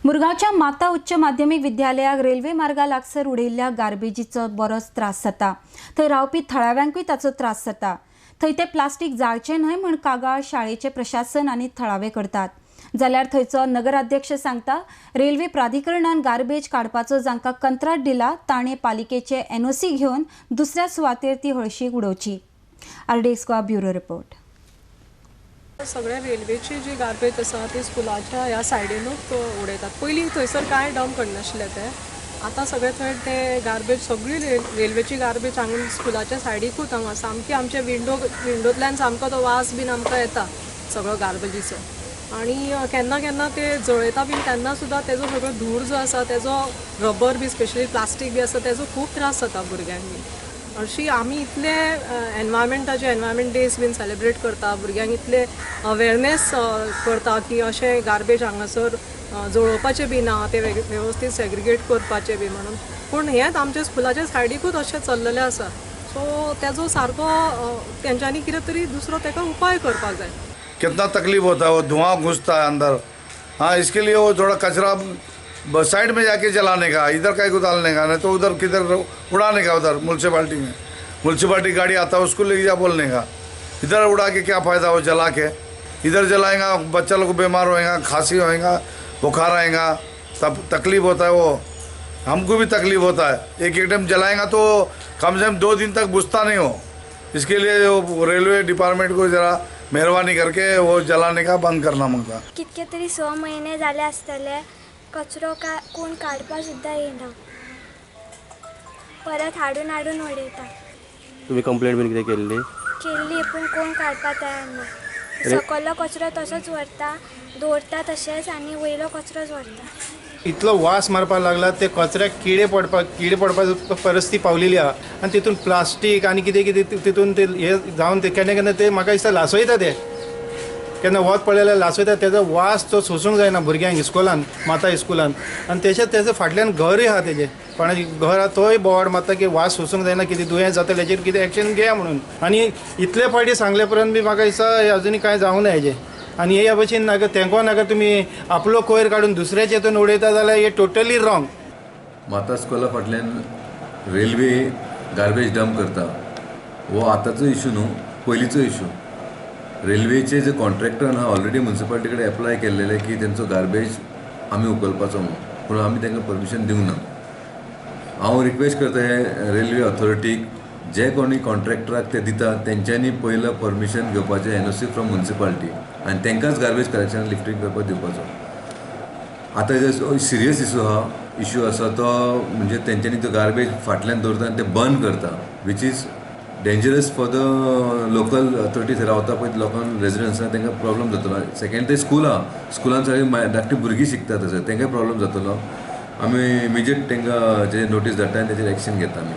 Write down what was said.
मुरगांवच्या माता उच्च माध्यमिक विद्यालयाक रेल्वे मार्गा लागसर उडयल्ल्या गार्बेजीचो बरोच त्रास जाता। थंय रावपी थळाव्यांकूय ताचो त्रास जाता। थंय ते प्लास्टीक जाळचें न्हय म्हण कागाळ शाळेचे प्रशासन आनी थळावे करतात। जाल्यार थंयचो नगराध्यक्ष सांगता, रेल्वे प्राधिकरणान गार्बेज काडपाचो जांकां कंत्राट दिला ताणें पालिकेचे NOC घेवन दुसऱ्या सुवातेर ती हळशीक उडोवची। RDX Goa bureau report. सगळे रेल्वेची जी गार्बेज आसा ती स्कुलाच्या ह्या सायडीनूच उडयतात। पयलीं थंयसर कांय डंप करनाशिल्ले ते, आतां सगळे थंय ते गार्बेज सगळी रेल्वेची गार्बेज हांगा स्कुलाच्या सायडीकूच हांगा सामकी आमच्या विंडोंतल्यान सामको तो वास बीन आमकां येता सगळो गार्बेजीचो। आनी केन्ना केन्ना ते जळयता बीन तेन्ना सुद्दां तेजो सगळो धूर जो आसा तेजो रबर बी स्पेशली प्लास्टीक बी आसा तेजो खूब त्रास जाता भुरग्यांक बी। अशी आमी इतले एनवायरमेंट डेज बीन सेलिब्रेट करता, भुरग्यांक इतले अवेरनेस करता की अशें गार्बेज हांगासर जळोवपाचें बी ना, ते वेवस्थीत सेग्रिगेट करपाचें बी म्हणून। पूण हेंच आमच्या स्कुलाच्या सायडीकूच अशें चल्लेलें आसा। सो तेजो सारको तेंच्यांनी कितें तरी दुसरो तेका उपाय करपाक जाय। कितना तकलीफ होता है, वो धुआं घुसता है अंदर। हाँ, इसके लिए वो थोड़ा कचरा साइड में जाके जलाने का, इधर कहीं को डालने का, नहीं तो उधर किधर उड़ाने का, उधर म्यूनसिपाल्टी में म्यूनसिपाल्टी गाड़ी आता है उसको लेके जा बोलने का। इधर उड़ा के क्या फ़ायदा हो, जला के इधर जलाएगा बच्चा लोग बीमार होएगा, खांसी होएगा, बुखार आएगा, तब तकलीफ होता है। वो हमको भी तकलीफ होता है। एक टाइम जलाएगा तो कम से कम 2 दिन तक बुझता नहीं हो। इसके लिए वो रेलवे डिपार्टमेंट को ज़रा मेहरबानी करके वो जलाने का बंद करना मागता। कितके तरी 6 महिने जाले आसतले कचरो कोण काडपा सुद्दां येना, परत हाडून उडयता। तुम्ही कंप्लेंट बीन कितें केल्ली? केल्ली, पूण कोण काडपा तयार ना। सकयलो कचरो तसोच व्हरता, दवरता तशेंच आनी वयलो कचरोच व्हरता। इतलो वास मारपाक लागला, ते कचऱ्याक किडे पडपाची परिस्थिती पावलेली आहा। आनी तितून प्लास्टीक आनी कितें कितें तितून ते हे जावन ते केन्ना केन्ना ते म्हाका दिसता लासयता ते, केन्ना वत पडलेले लासयता, तेजो वास तो सोसूंक जायना भुरग्यांक इस्कुलान, माता इस्कुलान। आनी तेजे फाटल्यान घरूय आहा तेजे, कोणाची घर आहा तोय बोवाड मारता की वास सोसूंक जायना, कितें दुयेंस जाता हेजेर कितें एक्शन घेया म्हणून। आनी इतले फावटी सांगले पर्यंत बी म्हाका दिसता अजुनी कांय जावंक ना हेजें। आनी हे भशेन नाका तेंको नाका तुमी आपलो कोयर काडून दुसऱ्याचे हितून उडयता जाल्यार हे टोटली रॉंग। माता स्कुला फाटल्यान रेल्वे गार्बेज डंप करता, हो आतांचो इशू न्हू, पयलींचो इशू। रेल्वेचे जे कॉन्ट्रॅक्टरान ऑलरेडी म्युन्सिपाल्टी कडेन एप्लाय केल्लेले की तेंचो गार्बेज आमी उखलपाचो म्हणून, पूण आमी तांकां परमिशन दिवंक ना। हांव रिक्वेस्ट करता हे रेल्वे ऑथॉरिटीक, जे कोणी कॉन्ट्रॅक्टराक ते दिता तेंच्यांनी पयलं परमिशन घेवपाचें NOC फ्रॉम म्युन्सिपाल्टी, आनी तेंकांच गार्बेज कलेक्शन लिफ्टींग करपाक दिवपाचो। आतां जो सिरियस इशू आसा तो म्हणजे तेंच्यांनी तो गार्बेज फाटल्यान दवरता आनी ते बर्न करता, which is dangerous for the local authorities रावता पळय लोकांक, रेजिडेंट्सांक तांकां प्रॉब्लम जातलो। सेकेंड ते स्कूल आहा, स्कुलान सगळीं धाकटी भुरगीं शिकतात थंयसर, तांकांय प्रॉब्लम जातलो। आमी इमिजिएट तांकां जे नोटीस धाडटा आनी तेजेर एक्शन घेता आमी।